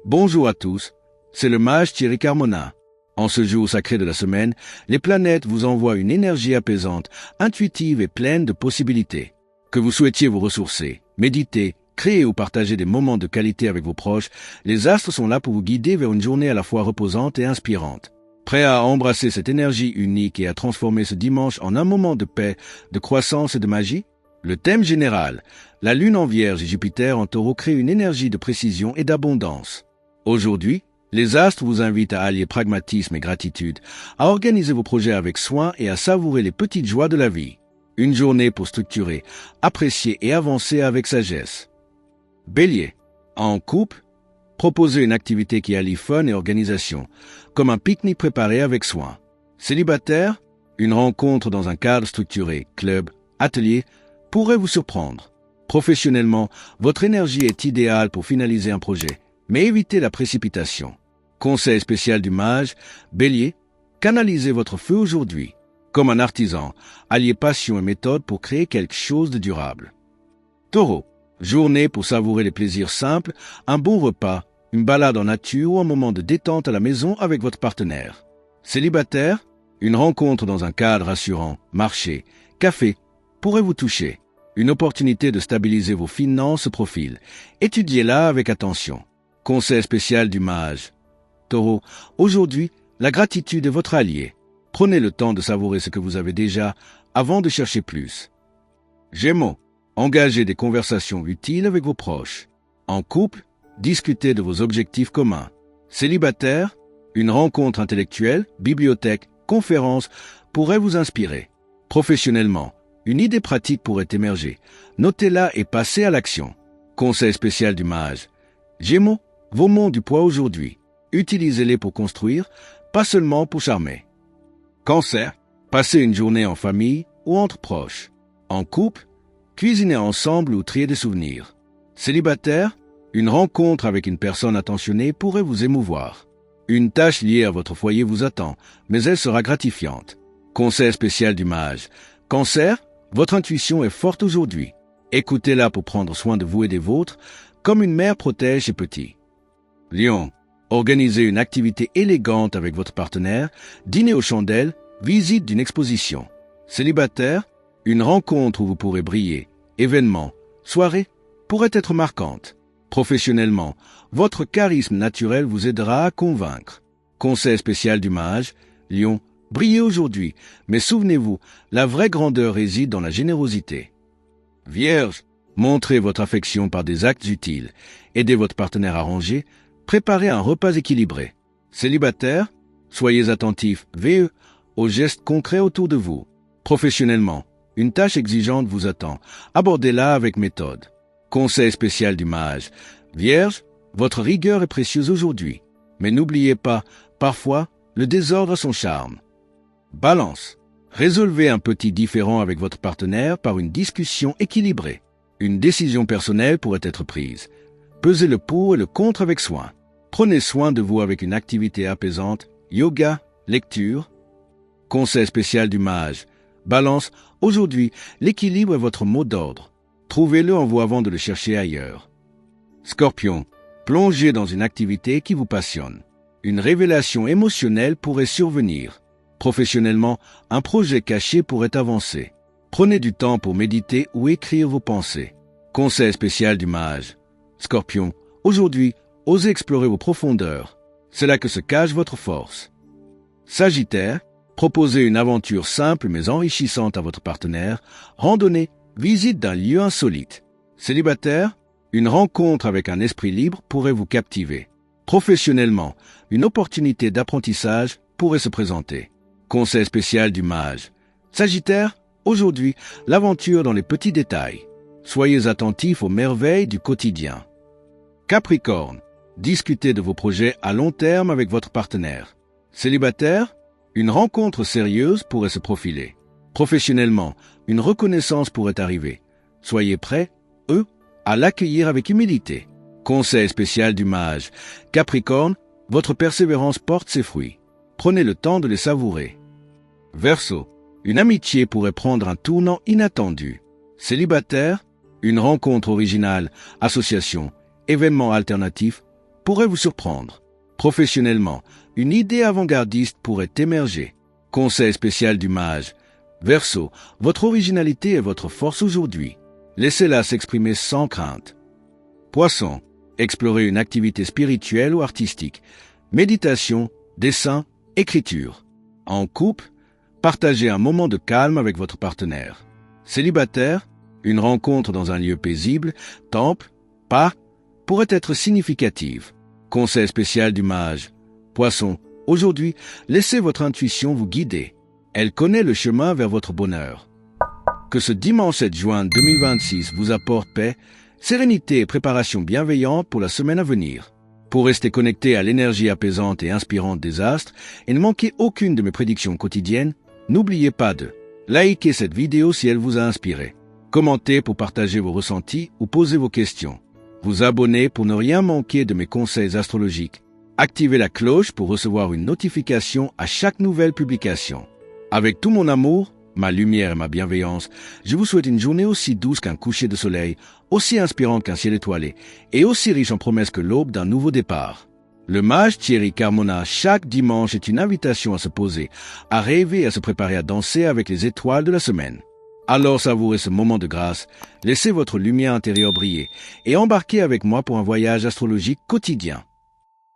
Bonjour à tous, c'est le mage Thierry Carmona. En ce jour sacré de la semaine, les planètes vous envoient une énergie apaisante, intuitive et pleine de possibilités. Que vous souhaitiez vous ressourcer, méditer, créer ou partager des moments de qualité avec vos proches, les astres sont là pour vous guider vers une journée à la fois reposante et inspirante. Prêt à embrasser cette énergie unique et à transformer ce dimanche en un moment de paix, de croissance et de magie? Le thème général, la Lune en Vierge et Jupiter en Taureau créent une énergie de précision et d'abondance. Aujourd'hui, les astres vous invitent à allier pragmatisme et gratitude, à organiser vos projets avec soin et à savourer les petites joies de la vie. Une journée pour structurer, apprécier et avancer avec sagesse. Bélier, en couple, proposez une activité qui allie fun et organisation, comme un pique-nique préparé avec soin. Célibataire, une rencontre dans un cadre structuré, club, atelier, pourrait vous surprendre. Professionnellement, votre énergie est idéale pour finaliser un projet, mais évitez la précipitation. Conseil spécial du mage, Bélier, canalisez votre feu aujourd'hui. Comme un artisan, alliez passion et méthode pour créer quelque chose de durable. Taureau, journée pour savourer les plaisirs simples, un bon repas, une balade en nature ou un moment de détente à la maison avec votre partenaire. Célibataire, une rencontre dans un cadre rassurant, marché, café, pourrait vous toucher. Une opportunité de stabiliser vos finances se profile. Étudiez-la avec attention. Conseil spécial du mage. Taureau, aujourd'hui, la gratitude est votre allié. Prenez le temps de savourer ce que vous avez déjà avant de chercher plus. Gémeaux, engagez des conversations utiles avec vos proches. En couple, discutez de vos objectifs communs. Célibataire, une rencontre intellectuelle, bibliothèque, conférence pourrait vous inspirer. Professionnellement, une idée pratique pourrait émerger. Notez-la et passez à l'action. Conseil spécial du mage. Gémeaux, vos mots du poids aujourd'hui. Utilisez-les pour construire, pas seulement pour charmer. Cancer, passez une journée en famille ou entre proches. En couple, cuisinez ensemble ou triez des souvenirs. Célibataire, une rencontre avec une personne attentionnée pourrait vous émouvoir. Une tâche liée à votre foyer vous attend, mais elle sera gratifiante. Conseil spécial du mage. Cancer, votre intuition est forte aujourd'hui. Écoutez-la pour prendre soin de vous et des vôtres, comme une mère protège ses petits. Lion, organisez une activité élégante avec votre partenaire, dîner aux chandelles, visite d'une exposition. Célibataire, une rencontre où vous pourrez briller, événement, soirée, pourrait être marquante. Professionnellement, votre charisme naturel vous aidera à convaincre. Conseil spécial du mage, Lion, brillez aujourd'hui, mais souvenez-vous, la vraie grandeur réside dans la générosité. Vierge, montrez votre affection par des actes utiles, aidez votre partenaire à ranger, préparez un repas équilibré. Célibataire, soyez attentif, VE, aux gestes concrets autour de vous. Professionnellement, une tâche exigeante vous attend, abordez-la avec méthode. Conseil spécial du mage. Vierge, votre rigueur est précieuse aujourd'hui, mais n'oubliez pas, parfois, le désordre a son charme. Balance. Résolvez un petit différend avec votre partenaire par une discussion équilibrée. Une décision personnelle pourrait être prise. Pesez le pour et le contre avec soin. Prenez soin de vous avec une activité apaisante, yoga, lecture. Conseil spécial du mage. Balance, aujourd'hui, l'équilibre est votre mot d'ordre. Trouvez-le en vous avant de le chercher ailleurs. Scorpion, plongez dans une activité qui vous passionne. Une révélation émotionnelle pourrait survenir. Professionnellement, un projet caché pourrait avancer. Prenez du temps pour méditer ou écrire vos pensées. Conseil spécial du mage. Scorpion, aujourd'hui, osez explorer vos profondeurs. C'est là que se cache votre force. Sagittaire, proposez une aventure simple mais enrichissante à votre partenaire. Randonnée, visite d'un lieu insolite. Célibataire, une rencontre avec un esprit libre pourrait vous captiver. Professionnellement, une opportunité d'apprentissage pourrait se présenter. Conseil spécial du mage. Sagittaire, aujourd'hui, l'aventure dans les petits détails. Soyez attentifs aux merveilles du quotidien. Capricorne, discutez de vos projets à long terme avec votre partenaire. Célibataire, une rencontre sérieuse pourrait se profiler. Professionnellement, une reconnaissance pourrait arriver. Soyez prêts, à l'accueillir avec humilité. Conseil spécial du mage. Capricorne, votre persévérance porte ses fruits. Prenez le temps de les savourer. Verseau, une amitié pourrait prendre un tournant inattendu. Célibataire, une rencontre originale, association, événement alternatif pourrait vous surprendre. Professionnellement, une idée avant-gardiste pourrait émerger. Conseil spécial du mage. Verseau, votre originalité est votre force aujourd'hui. Laissez-la s'exprimer sans crainte. Poisson, explorez une activité spirituelle ou artistique. Méditation, dessin, écriture. En couple, partagez un moment de calme avec votre partenaire. Célibataire, une rencontre dans un lieu paisible, temple, parc, pourrait être significative. Conseil spécial du mage. Poisson, aujourd'hui, laissez votre intuition vous guider. Elle connaît le chemin vers votre bonheur. Que ce dimanche 7 juin 2026 vous apporte paix, sérénité et préparation bienveillante pour la semaine à venir. Pour rester connecté à l'énergie apaisante et inspirante des astres et ne manquer aucune de mes prédictions quotidiennes, n'oubliez pas de liker cette vidéo si elle vous a inspiré, commenter pour partager vos ressentis ou poser vos questions, vous abonner pour ne rien manquer de mes conseils astrologiques, activer la cloche pour recevoir une notification à chaque nouvelle publication. Avec tout mon amour, ma lumière et ma bienveillance, je vous souhaite une journée aussi douce qu'un coucher de soleil, aussi inspirante qu'un ciel étoilé, et aussi riche en promesses que l'aube d'un nouveau départ. Le mage Thierry Carmona, chaque dimanche, est une invitation à se poser, à rêver et à se préparer à danser avec les étoiles de la semaine. Alors savourez ce moment de grâce, laissez votre lumière intérieure briller, et embarquez avec moi pour un voyage astrologique quotidien.